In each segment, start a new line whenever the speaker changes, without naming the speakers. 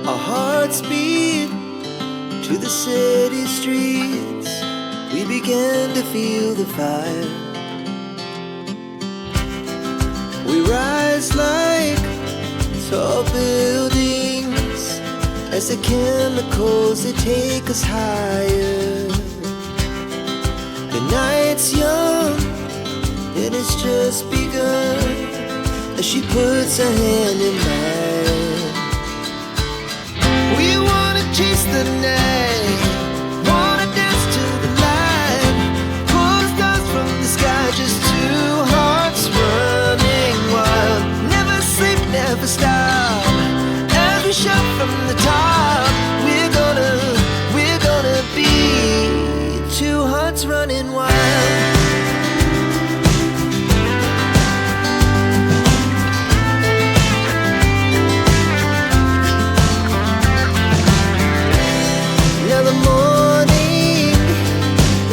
Our hearts beat to the city streets. We began to feel the fire. We rise like tall buildings as the chemicals, they take us higher. The night's young and it's just begun as she puts her hand in mine. We wanna chase the night, wanna dance to the light, pull stars from the sky, just two hearts running wild. Never sleep, never stop, as we shout from the top. We're gonna be two hearts running wild. Now the morning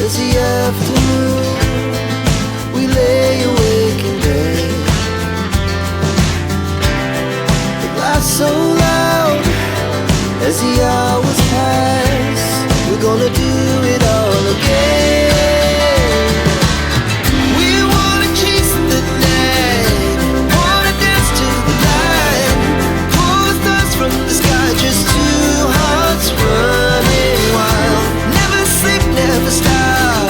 is the afternoon. We lay awake in bed. The glass so loud as the hours pass. We're gonna do it all again. We wanna chase the night, wanna dance to the light, pull stars from the sky, just two hearts running wild. Never sleep, never stop,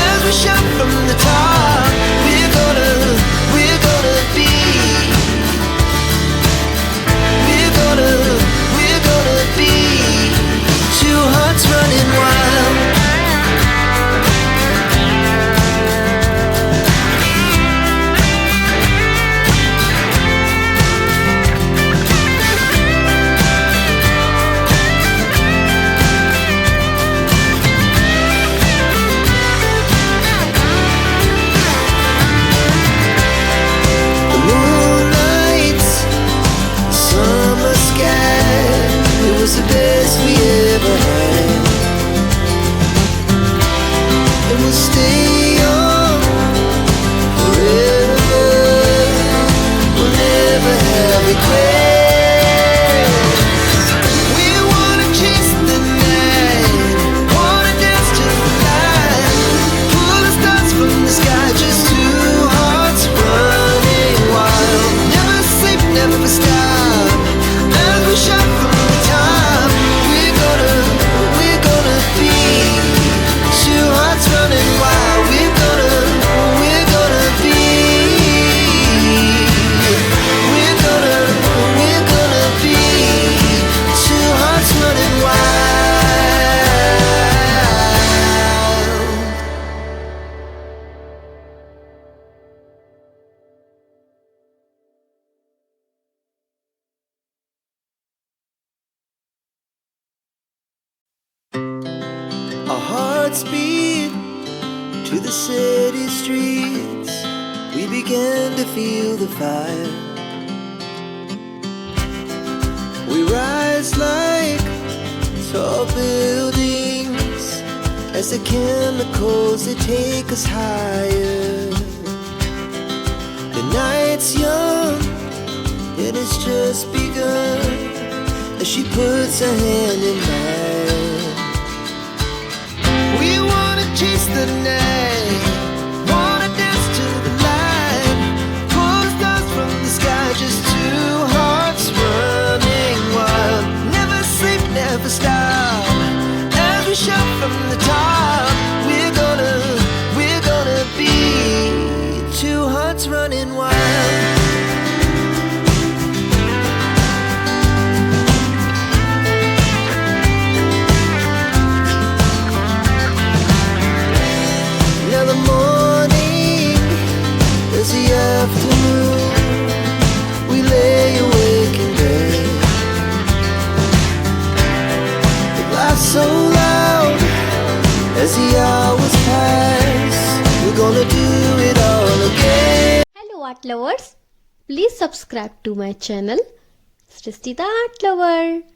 as we shout from the top. We're gonna be. We're gonna be two hearts running wild. The moonlight, summer sky, it was the best we ever had. And we'll stay young forever. We'll never have regrets. We wanna chase the night, wanna dance to the light, pull the stars from the sky, just two hearts running wild. Never sleep, never stop, as we shout from the top. We're gonna be two hearts running wild. We're gonna be. We're gonna be two hearts running wild. Our hearts beat to the city streets. We began to feel the fire. We rise like tall buildings as the chemicals, they take us higher. The night's young and it's just begun as she puts her hand in mine. We wanna chase the night, wanna dance to the light, pull stars from the sky, just two hearts running wild. Never sleep, never stop, as we shout from the top. We're gonna be two hearts running wild. Now the morning is the afternoon. We lay awake in bed. The glass so loud as the hours pass. We're gonna do it all again.
Hello art lovers, please subscribe to my channel Srishti the Art Lover.